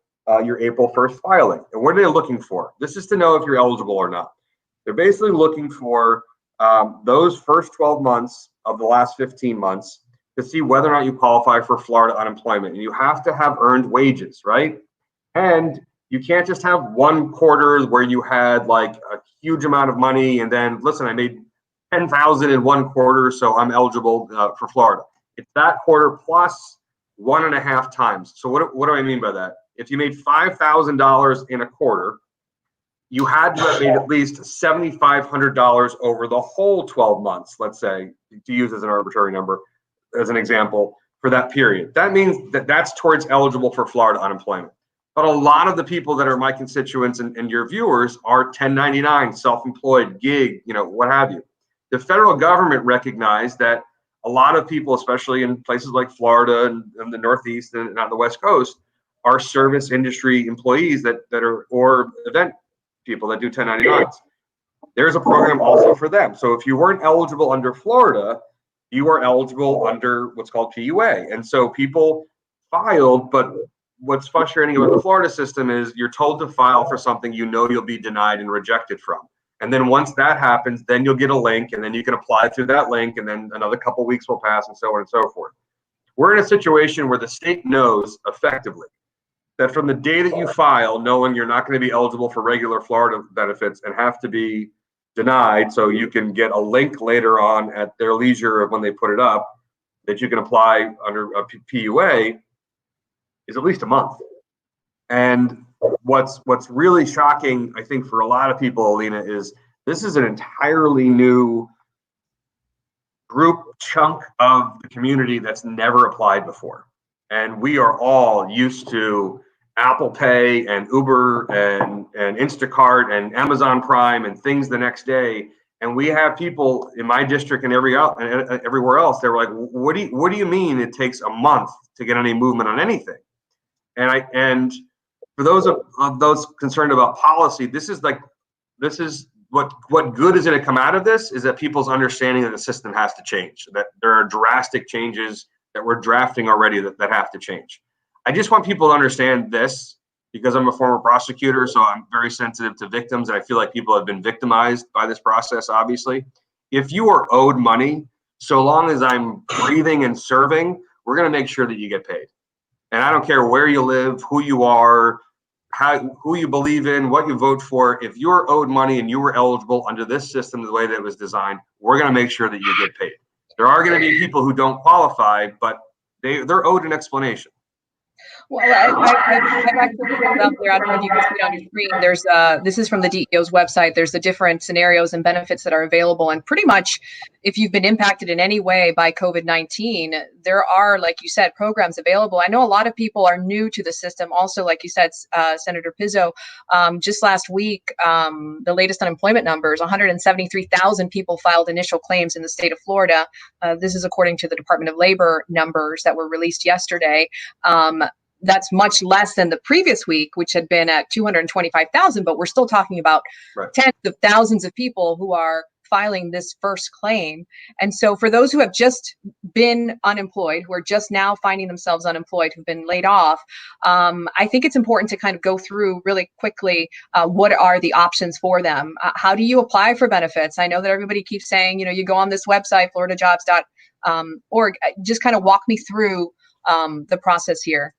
your April 1st filing. And what are they looking for? This is to know if you're eligible or not. They're basically looking for those first 12 months of the last 15 months to see whether or not you qualify for Florida unemployment. And you have to have earned wages, right? And you can't just have one quarter where you had like a huge amount of money and then, listen, I made 10,000 in one quarter, so I'm eligible for Florida. It's that quarter plus 1.5 times. So what do I mean by that? If you made $5,000 in a quarter, you had to have made at least $7,500 over the whole 12 months, let's say, to use as an arbitrary number, as an example, for that period. That means that that's towards eligible for Florida unemployment. But a lot of the people that are my constituents and your viewers are 1099, self-employed, gig, what have you. The federal government recognized that a lot of people, especially in places like Florida and the Northeast and on the West Coast, are service industry employees that are, or event people that do 1099s. There's a program also for them. So if you weren't eligible under Florida, you are eligible under what's called PUA. And so people filed, but what's frustrating about the Florida system is you're told to file for something you'll be denied and rejected from. And then once that happens, then you'll get a link, and then you can apply through that link, and then another couple of weeks will pass, and so on and so forth. We're in a situation where the state knows effectively that from the day that you file, knowing you're not going to be eligible for regular Florida benefits and have to be denied, so you can get a link later on at their leisure of when they put it up, that you can apply under a PUA, is at least a month. And what's really shocking, I think, for a lot of people, Alina, is this is an entirely new group chunk of the community that's never applied before. And we are all used to Apple Pay and Uber and Instacart and Amazon Prime and things the next day. And we have people in my district and everywhere else, they were like, what do you mean it takes a month to get any movement on anything? And for those of those concerned about policy, this is what good is going to come out of this is that people's understanding that the system has to change, that there are drastic changes that we're drafting already that have to change. I just want people to understand this because I'm a former prosecutor, so I'm very sensitive to victims, and I feel like people have been victimized by this process, obviously. If you are owed money, so long as I'm breathing and serving, we're going to make sure that you get paid. And I don't care where you live, who you are, who you believe in, what you vote for. If you're owed money and you were eligible under this system the way that it was designed, we're going to make sure that you get paid. There are going to be people who don't qualify, but they're owed an explanation. Well, I've actually put it up there. I don't know if you can see it on your screen. There's this is from the DEO's website. There's the different scenarios and benefits that are available. And pretty much, if you've been impacted in any way by COVID-19, there are, like you said, programs available. I know a lot of people are new to the system. Also, like you said, Senator Pizzo, just last week, the latest unemployment numbers, 173,000 people filed initial claims in the state of Florida. This is according to the Department of Labor numbers that were released yesterday. That's much less than the previous week, which had been at 225,000, but we're still talking about tens of thousands of people who are filing this first claim. And so for those who have just been unemployed, who are just now finding themselves unemployed, who've been laid off, I think it's important to kind of go through really quickly what are the options for them. How do you apply for benefits? I know that everybody keeps saying, you go on this website, floridajobs.org. Just kind of walk me through the process here.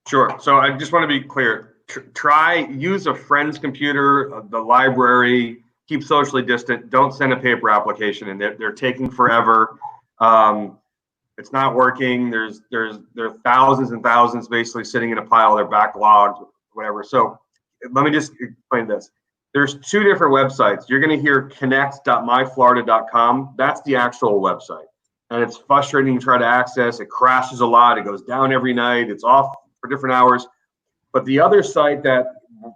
Sure. So I just want to be clear. Use a friend's computer, the library, keep socially distant. Don't send a paper application in. They're taking forever. It's not working. There are thousands and thousands basically sitting in a pile. They're backlogged, whatever. So let me just explain this. There's two different websites. You're going to hear connect.myflorida.com. That's the actual website. And it's frustrating to try to access. It crashes a lot. It goes down every night. It's off for different hours. But the other site that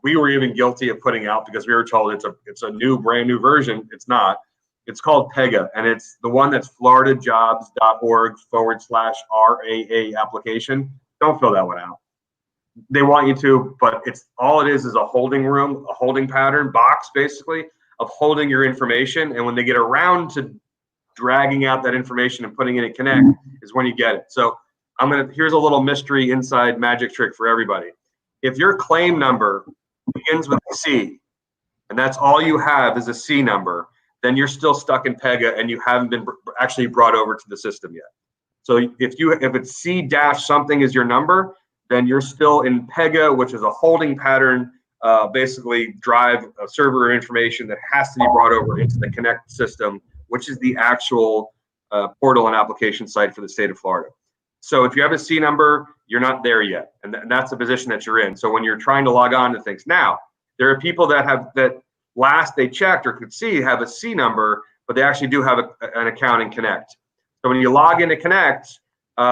we were even guilty of putting out because we were told it's a brand new version. It's not. It's called PEGA, and it's the one that's floridajobs.org/RAA application. Don't fill that one out. They want you to, but all it is a holding room, a holding pattern box, basically, of holding your information. And when they get around to dragging out that information and putting it in Connect is when you get it. So here's a little mystery inside magic trick for everybody. If your claim number begins with a C, and that's all you have is a C number, then you're still stuck in PEGA and you haven't been actually brought over to the system yet. So if it's C dash something is your number, then you're still in PEGA, which is a holding pattern, basically drive server information that has to be brought over into the Connect system which is the actual portal and application site for the state of Florida. So if you have a C number, you're not there yet, and that's the position that you're in. So when you're trying to log on to things, now there are people that last they checked or could see have a C number, but they actually do have an account in Connect. So when you log into Connect,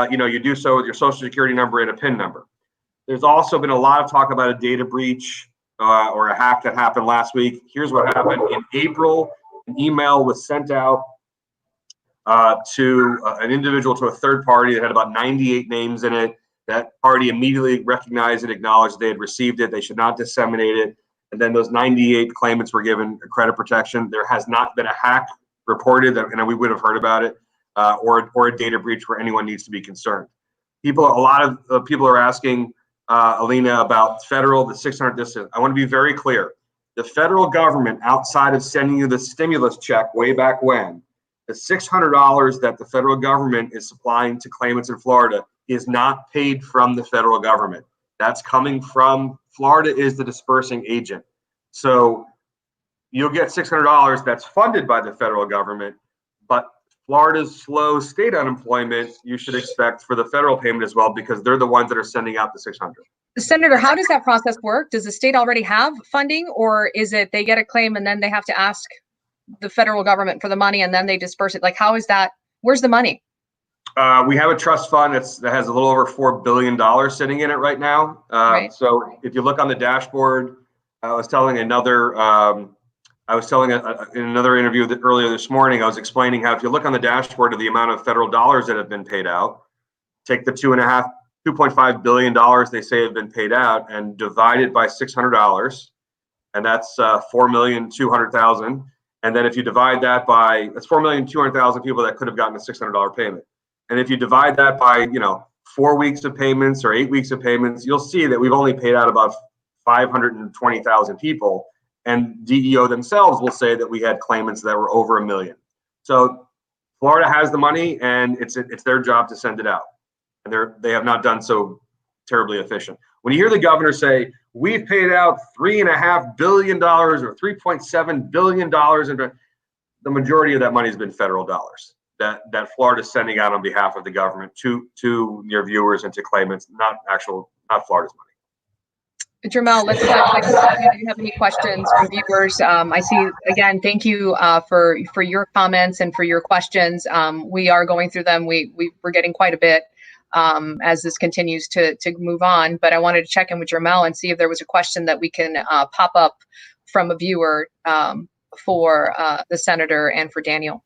you do so with your social security number and a PIN number. There's also been a lot of talk about a data breach or a hack that happened last week. Here's what happened. In April, an email was sent out to an individual, to a third party that had about 98 names in it. That party immediately recognized it, acknowledged they had received it. They should not disseminate it. And then those 98 claimants were given credit protection. There has not been a hack reported, and we would have heard about it, or a data breach where anyone needs to be concerned. A lot of people are asking Alina about federal, the 600 distance. I want to be very clear. The federal government, outside of sending you the stimulus check way back when, the $600 that the federal government is supplying to claimants in Florida is not paid from the federal government. That's coming from Florida is the dispersing agent. So you'll get $600 that's funded by the federal government, but Florida's slow state unemployment, you should expect for the federal payment as well, because they're the ones that are sending out the 600. Senator, how does that process work? Does the state already have funding, or is it they get a claim and then they have to ask the federal government for the money and then they disperse it? Like, how is that? Where's the money? We have a trust fund that has a little over $4 billion sitting in it right now. Right. So if you look on the dashboard, I was telling in another interview earlier this morning, I was explaining how if you look on the dashboard of the amount of federal dollars that have been paid out, take the $2.5 billion they say have been paid out and divide it by $600, and that's 4,200,000. And then if you divide that by, that's 4,200,000 people that could have gotten a $600 payment. And if you divide that by, 4 weeks of payments or 8 weeks of payments, you'll see that we've only paid out about 520,000 people. And DEO themselves will say that we had claimants that were over 1 million. So Florida has the money, and it's their job to send it out. And they have not done so terribly efficient. When you hear the governor say, we've paid out $3.5 billion or $3.7 billion, and the majority of that money has been federal dollars that Florida's sending out on behalf of the government to your viewers and to claimants, not Florida's money. Jamal, let's check if you have any questions from viewers. I see, again, thank you for your comments and for your questions. We are going through them. We're getting quite a bit as this continues to move on, but I wanted to check in with Jamal and see if there was a question that we can pop up from a viewer for the senator and for Daniel.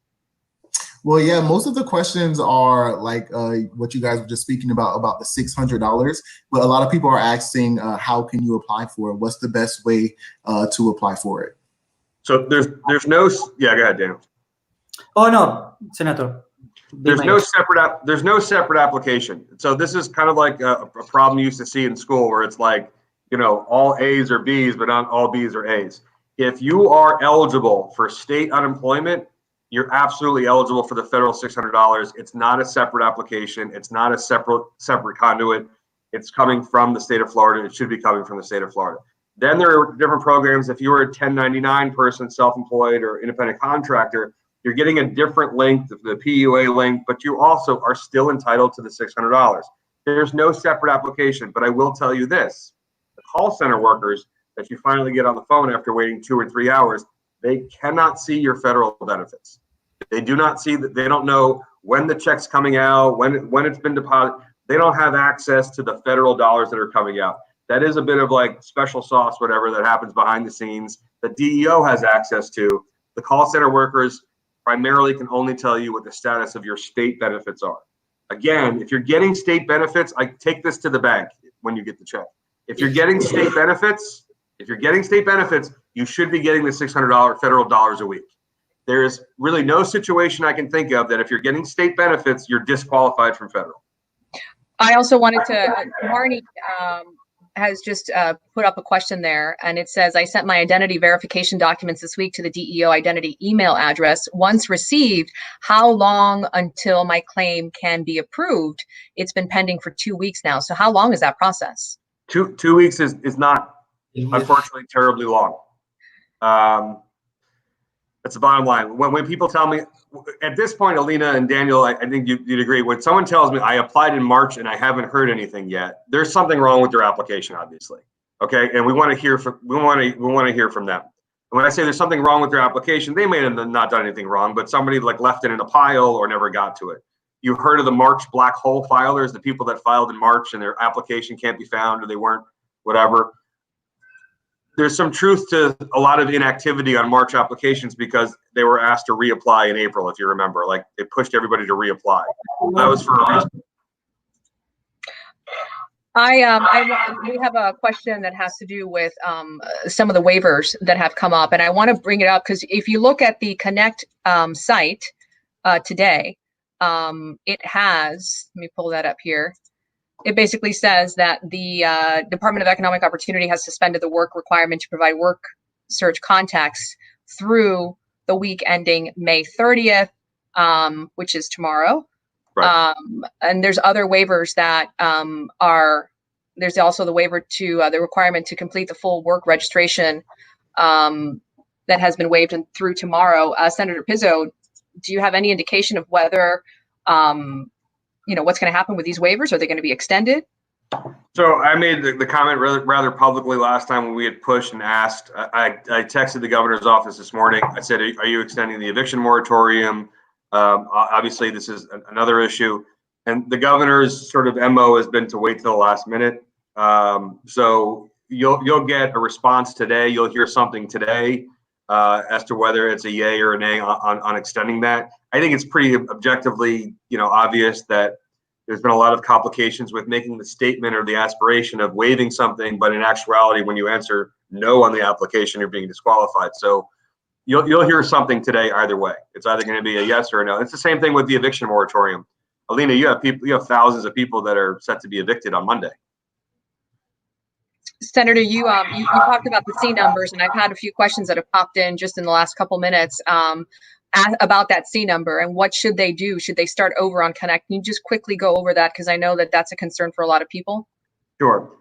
Well, yeah, most of the questions are like what you guys were just speaking about the $600. But a lot of people are asking, how can you apply for it? What's the best way to apply for it? So there's no, yeah, go ahead, Daniel. Oh no, Senator. There's no separate application. So this is kind of like a problem you used to see in school where it's like, all A's are B's, but not all B's are A's. If you are eligible for state unemployment, you're absolutely eligible for the federal $600. It's not a separate application. It's not a separate conduit. It's coming from the state of Florida. It should be coming from the state of Florida. Then there are different programs. If you were a 1099 person, self-employed or independent contractor, you're getting a different link, the PUA link, but you also are still entitled to the $600. There's no separate application, but I will tell you this. The call center workers that you finally get on the phone after waiting 2 or 3 hours, they cannot see your federal benefits. They do not see that. They don't know when the check's coming out, when it's been deposited. They don't have access to the federal dollars that are coming out. That is a bit of like special sauce, whatever that happens behind the scenes that DEO has access to. The call center workers primarily can only tell you what the status of your state benefits are. Again, if you're getting state benefits, I take this to the bank when you get the check. If you're getting state benefits, you should be getting the $600 federal dollars a week. There's really no situation I can think of that if you're getting state benefits, you're disqualified from federal. I also wanted to, Marnie has just put up a question there, and it says, I sent my identity verification documents this week to the DEO identity email address. Once received, how long until my claim can be approved? It's been pending for 2 weeks now. So how long is that process? Two weeks is not, unfortunately, terribly long. That's the bottom line. When people tell me, at this point, Alina and Daniel, I think you'd agree. When someone tells me I applied in March and I haven't heard anything yet, there's something wrong with their application, obviously. Okay, and we want to hear from hear from them. And when I say there's something wrong with their application, they may have not done anything wrong, but somebody like left it in a pile or never got to it. You heard of the March black hole filers, the people that filed in March and their application can't be found or they weren't, whatever. There's some truth to a lot of inactivity on March applications because they were asked to reapply in April, if you remember. Like they pushed everybody to reapply. That was for a reason. We have a question that has to do with some of the waivers that have come up, and I want to bring it up because if you look at the Connect site today, it has, let me pull that up here. It basically says that the Department of Economic Opportunity has suspended the work requirement to provide work search contacts through the week ending May 30th, which is tomorrow. Right. And there's other waivers that there's also the waiver to the requirement to complete the full work registration that has been waived through tomorrow. Senator Pizzo, do you have any indication of whether what's going to happen with these waivers? Are they going to be extended? So I made the comment rather publicly last time when we had pushed and asked. I texted the governor's office this morning. I said, are you extending the eviction moratorium? Obviously, this is another issue. And the governor's sort of MO has been to wait till the last minute. So you'll get a response today. You'll hear something today as to whether it's a yay or a nay on extending that. I think it's pretty objectively, obvious that there's been a lot of complications with making the statement or the aspiration of waiving something, but in actuality, when you answer no on the application, you're being disqualified. So you'll hear something today either way. It's either going to be a yes or a no. It's the same thing with the eviction moratorium. Alina, you have thousands of people that are set to be evicted on Monday. Senator, you talked about the C numbers, and I've had a few questions that have popped in just in the last couple minutes about that C number and what should they do? Should they start over on Connect? Can you just quickly go over that, because I know that that's a concern for a lot of people? Sure.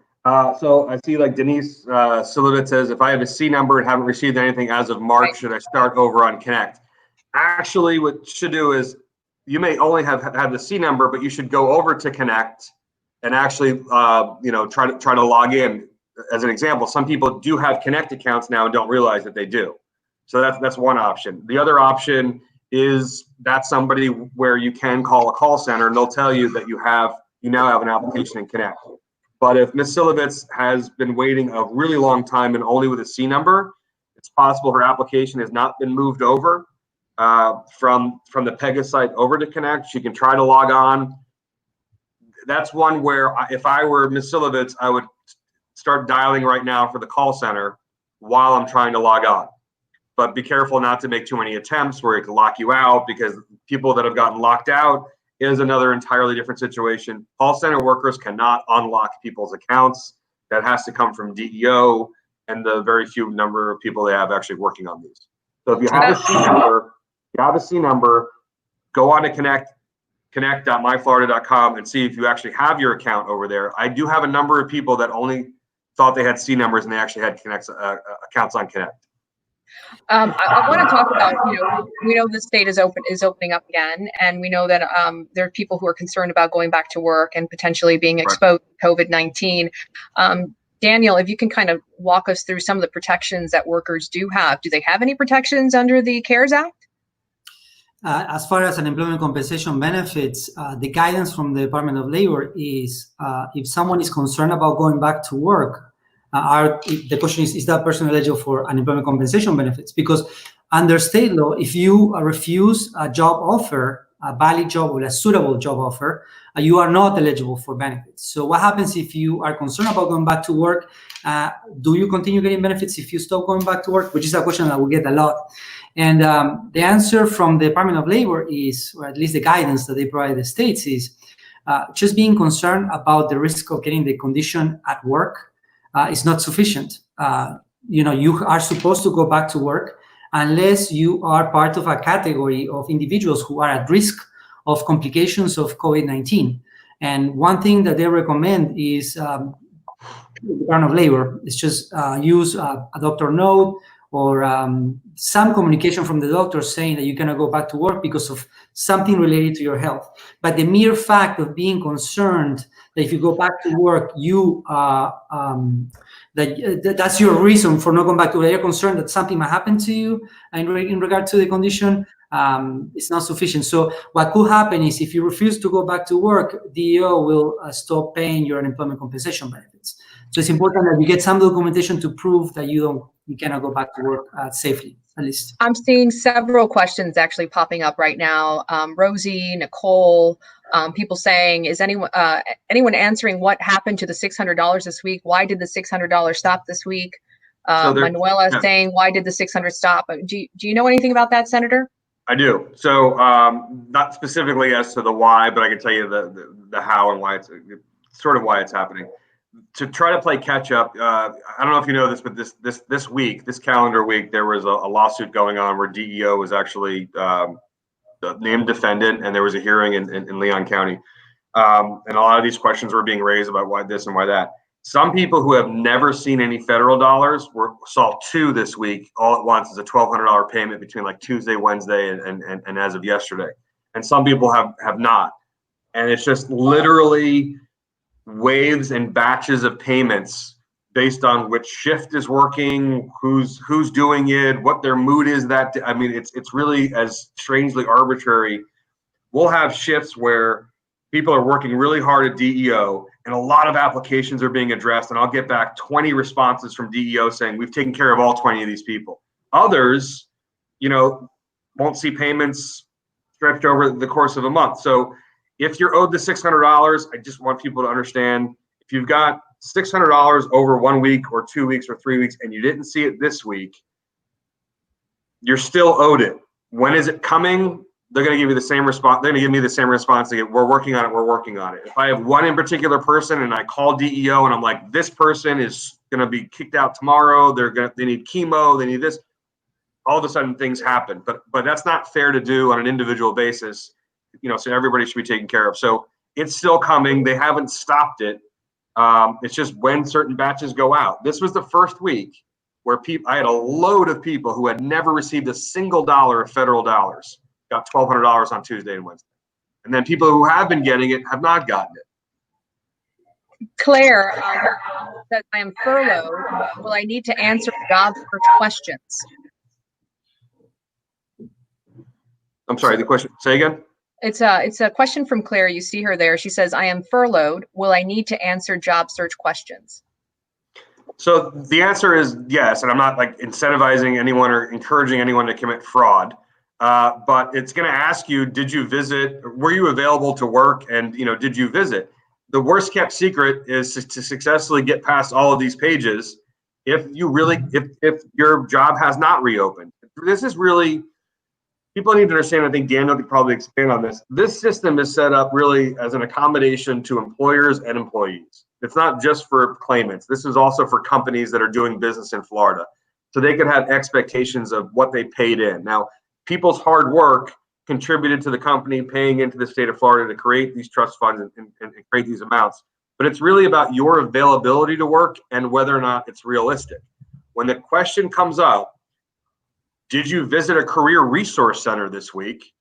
So I see like Denise Silivit says, if I have a C number and haven't received anything as of March, right, should I start over on Connect? Actually, what you should do is you may only have the C number, but you should go over to Connect and actually try to log in. As an example, some people do have Connect accounts now and don't realize that they do. So that's one option. The other option is that's somebody where you can call a call center and they'll tell you that you now have an application in Connect. But if Ms. Silivitz has been waiting a really long time and only with a C number, it's possible her application has not been moved over from the Pega site over to Connect. She can try to log on. That's one where if I were Ms. Silivitz, I would start dialing right now for the call center while I'm trying to log on. But be careful not to make too many attempts where it can lock you out, because people that have gotten locked out is another entirely different situation. Call center workers cannot unlock people's accounts. That has to come from DEO and the very few number of people they have actually working on these. So if you have a C number, go on to connect.myflorida.com and see if you actually have your account over there. I do have a number of people that only thought they had C numbers and they actually had accounts on Connect. I want to talk about, we know the state is opening up again, and we know that there are people who are concerned about going back to work and potentially being exposed to COVID-19. Daniel, if you can kind of walk us through some of the protections that workers do have. Do they have any protections under the CARES Act? As far as unemployment compensation benefits, the guidance from the Department of Labor is if someone is concerned about going back to work, the question is that person eligible for unemployment compensation benefits? Because under state law, if you refuse a job offer, a valid job or a suitable job offer, you are not eligible for benefits. So what happens if you are concerned about going back to work? Do you continue getting benefits if you stop going back to work? Which is a question that we get a lot. And the answer from the Department of Labor is, or at least the guidance that they provide the states is, just being concerned about the risk of getting the condition at work is not sufficient. You are supposed to go back to work unless you are part of a category of individuals who are at risk of complications of COVID-19. And one thing that they recommend is the Department of Labor is just use a doctor note or some communication from the doctor saying that you cannot go back to work because of something related to your health. But the mere fact of being concerned that if you go back to work, that's your reason for not going back to work. You're concerned that something might happen to you in regard to the condition. It's not sufficient. So what could happen is if you refuse to go back to work, DEO will stop paying your unemployment compensation benefits. So it's important that you get some documentation to prove that you cannot go back to work safely, at least. I'm seeing several questions actually popping up right now. Rosie, Nicole, people saying, is anyone answering what happened to the $600 this week? Why did the $600 stop this week? Manuela saying, why did the $600 stop? Do you know anything about that, Senator? I do. So not specifically as to the why, but I can tell you the how and why it's sort of why it's happening. To try to play catch up, I don't know if you know this, but this calendar week, there was a lawsuit going on where DEO was actually named defendant, and there was a hearing in Leon County. And a lot of these questions were being raised about why this and why that. Some people who have never seen any federal dollars saw two this week all at once as a $1,200 payment between like Tuesday, Wednesday, and as of yesterday. And some people have not. And it's just literally waves and batches of payments based on which shift is working, who's doing it, what their mood is that day. I mean, it's really as strangely arbitrary. We'll have shifts where people are working really hard at DEO and a lot of applications are being addressed, and I'll get back 20 responses from DEO saying we've taken care of all 20 of these people. Others, won't see payments stretched over the course of a month. So if you're owed the $600, I just want people to understand, if you've got $600 over 1 week or 2 weeks or 3 weeks and you didn't see it this week, you're still owed it. When is it coming? They're going to give you the same response. They're going to give me the same response. We're working on it. We're working on it. If I have one in particular person and I call DEO and I'm like, this person is going to be kicked out tomorrow. They need chemo. They need this. All of a sudden things happen. But that's not fair to do on an individual basis. So everybody should be taken care of. So it's still coming. They haven't stopped it. It's just when certain batches go out. This was the first week where I had a load of people who had never received a single dollar of federal dollars, got $1,200 on Tuesday and Wednesday. And then people who have been getting it have not gotten it. Claire says, I am furloughed. Will I need to answer job search questions? I'm sorry, the question, say again? It's a question from Claire. You see her there. She says, I am furloughed. Will I need to answer job search questions? So the answer is yes. And I'm not like incentivizing anyone or encouraging anyone to commit fraud. But it's going to ask you, did you visit? Were you available to work? And, did you visit? The worst kept secret is to successfully get past all of these pages. If your job has not reopened, this is really, people need to understand, I think Daniel could probably expand on this. This system is set up really as an accommodation to employers and employees. It's not just for claimants. This is also for companies that are doing business in Florida. So they could have expectations of what they paid in. Now, people's hard work contributed to the company paying into the state of Florida to create these trust funds and create these amounts. But it's really about your availability to work and whether or not it's realistic. When the question comes up, did you visit a career resource center this week?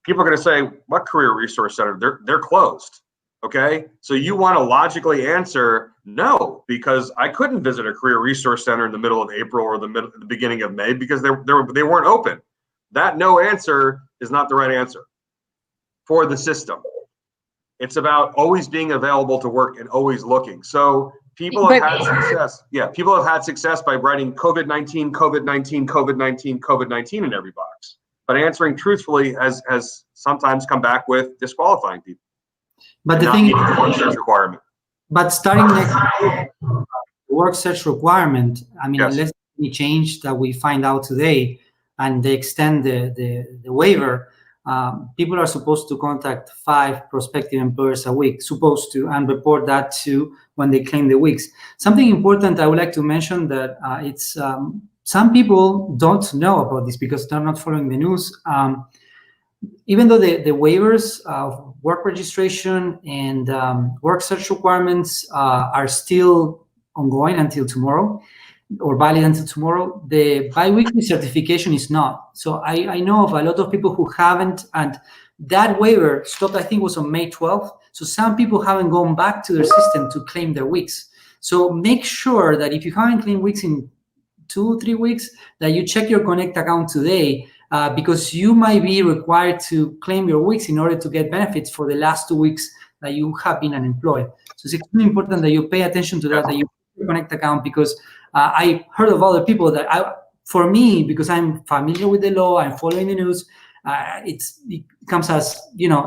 People are going to say, what career resource center? They're closed. Okay. So you want to logically answer no, because I couldn't visit a career resource center in the middle of April or the beginning of May because they weren't open. That no answer is not the right answer for the system. It's about always being available to work and always looking. So people have had success. Yeah, people have had success by writing COVID-19, COVID-19, COVID-19, COVID-19 in every box. But answering truthfully has sometimes come back with disqualifying people. But the thing is, the work search requirement. But starting next year, the work search requirement, unless any change that we find out today and they extend the waiver, people are supposed to contact 5 prospective employers a week, and report that to when they claim the weeks. Something important I would like to mention that it's some people don't know about this because they're not following the news. Even though the waivers of work registration and work search requirements are still ongoing until tomorrow, or valid until tomorrow. The biweekly certification is not. So I know of a lot of people who haven't, and that waiver stopped, I think, was on May 12th. So some people haven't gone back to their system to claim their weeks. So make sure that if you haven't claimed weeks in 2-3 weeks, that you check your Connect account today, because you might be required to claim your weeks in order to get benefits for the last 2 weeks that you have been unemployed. So it's extremely important that you pay attention to that you Connect account, because I heard of other people that for me, because I'm familiar with the law, I'm following the news, it comes as,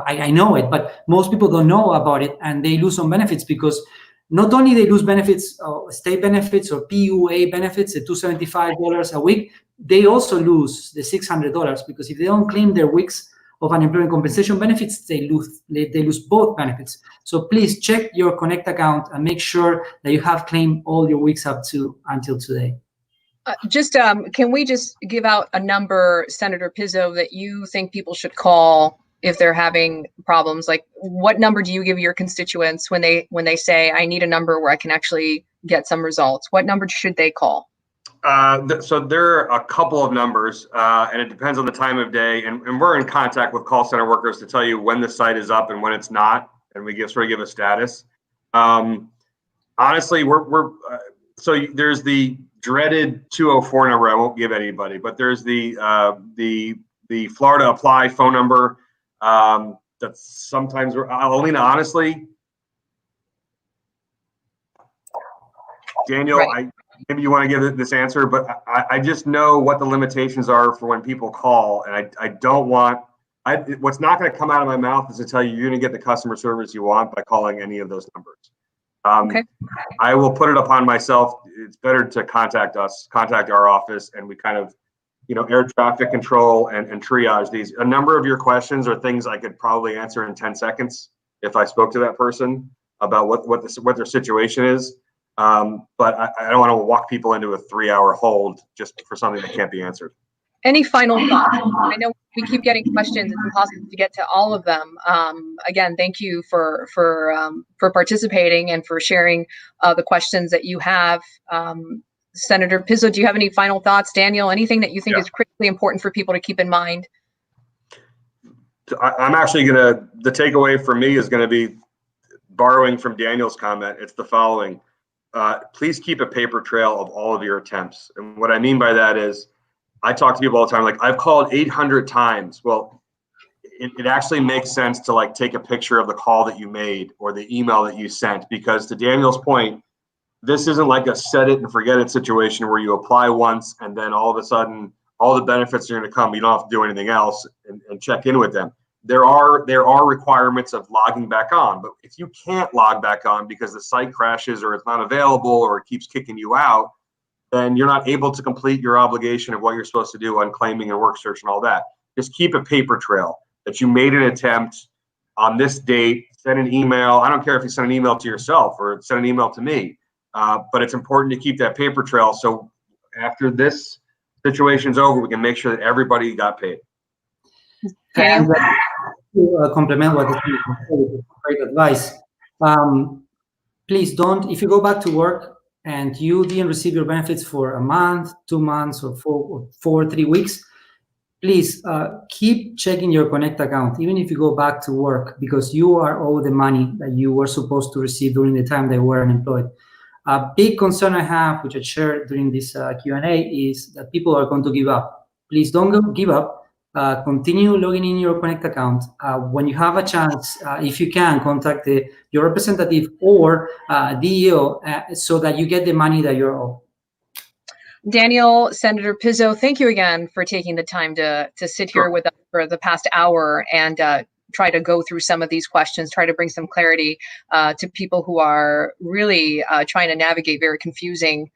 I know it, but most people don't know about it, and they lose some benefits because not only they lose benefits, state benefits or PUA benefits, the $275 a week, they also lose the $600, because if they don't claim their weeks of unemployment compensation benefits, they lose both benefits. So please check your Connect account and make sure that you have claimed all your weeks until today. Can we just give out a number, Senator Pizzo, that you think people should call if they're having problems? Like, what number do you give your constituents when they say, I need a number where I can actually get some results? What number should they call? So there are a couple of numbers, and it depends on the time of day. And we're in contact with call center workers to tell you when the site is up and when it's not, and we sort of give a status. Honestly, so there's the dreaded 204 number. I won't give anybody, but there's the Florida Apply phone number. That's sometimes Alina, honestly, Daniel, right. Maybe you want to give this answer, but I just know what the limitations are for when people call, and I don't want. What's not going to come out of my mouth is to tell you you're going to get the customer service you want by calling any of those numbers. Okay. I will put it upon myself. It's better to contact our office, and we kind of, air traffic control and triage these. A number of your questions are things I could probably answer in 10 seconds if I spoke to that person about what their situation is. But I don't want to walk people into a 3-hour hold just for something that can't be answered. Any final thoughts? I know we keep getting questions. It's impossible to get to all of them. Again, thank you for participating and for sharing the questions that you have. Senator Pizzo, do you have any final thoughts? Daniel, anything that you think is critically important for people to keep in mind? I'm actually the takeaway for me is going to be borrowing from Daniel's comment. It's the following. Please keep a paper trail of all of your attempts. And what I mean by that is, I talk to people all the time, like, I've called 800 times. Well, it actually makes sense to take a picture of the call that you made or the email that you sent, because to Daniel's point, this isn't like a set it and forget it situation where you apply once and then all of a sudden all the benefits are going to come. You don't have to do anything else and check in with them. There are requirements of logging back on, but if you can't log back on because the site crashes or it's not available or it keeps kicking you out, then you're not able to complete your obligation of what you're supposed to do on claiming and work search and all that. Just keep a paper trail that you made an attempt on this date, send an email. I don't care if you send an email to yourself or send an email to me, but it's important to keep that paper trail. So after this situation's over, we can make sure that everybody got paid. And to complement what is great advice, please don't, if you go back to work and you didn't receive your benefits for a month, 2 months, or 3 weeks, please keep checking your Connect account, even if you go back to work, because you are owed the money that you were supposed to receive during the time they were unemployed. A big concern I have, which I shared during this Q&A, is that people are going to give up. Please don't give up. Continue logging in your Connect account. When you have a chance, if you can, contact your representative or DEO so that you get the money that you're owed. Daniel, Senator Pizzo, thank you again for taking the time to sit here with us for the past hour and try to go through some of these questions, try to bring some clarity to people who are really trying to navigate very confusing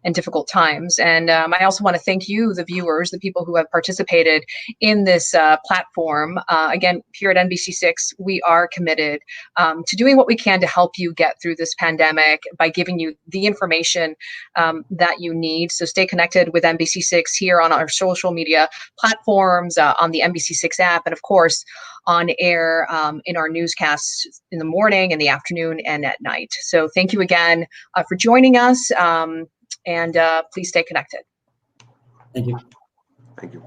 and difficult times. And I also want to thank you, the viewers, the people who have participated in this platform. Again, here at NBC6, we are committed to doing what we can to help you get through this pandemic by giving you the information that you need. So stay connected with NBC6 here on our social media platforms, on the NBC6 app, and of course, on air in our newscasts in the morning, in the afternoon, and at night. So thank you again for joining us. and please stay connected. Thank you. Thank you.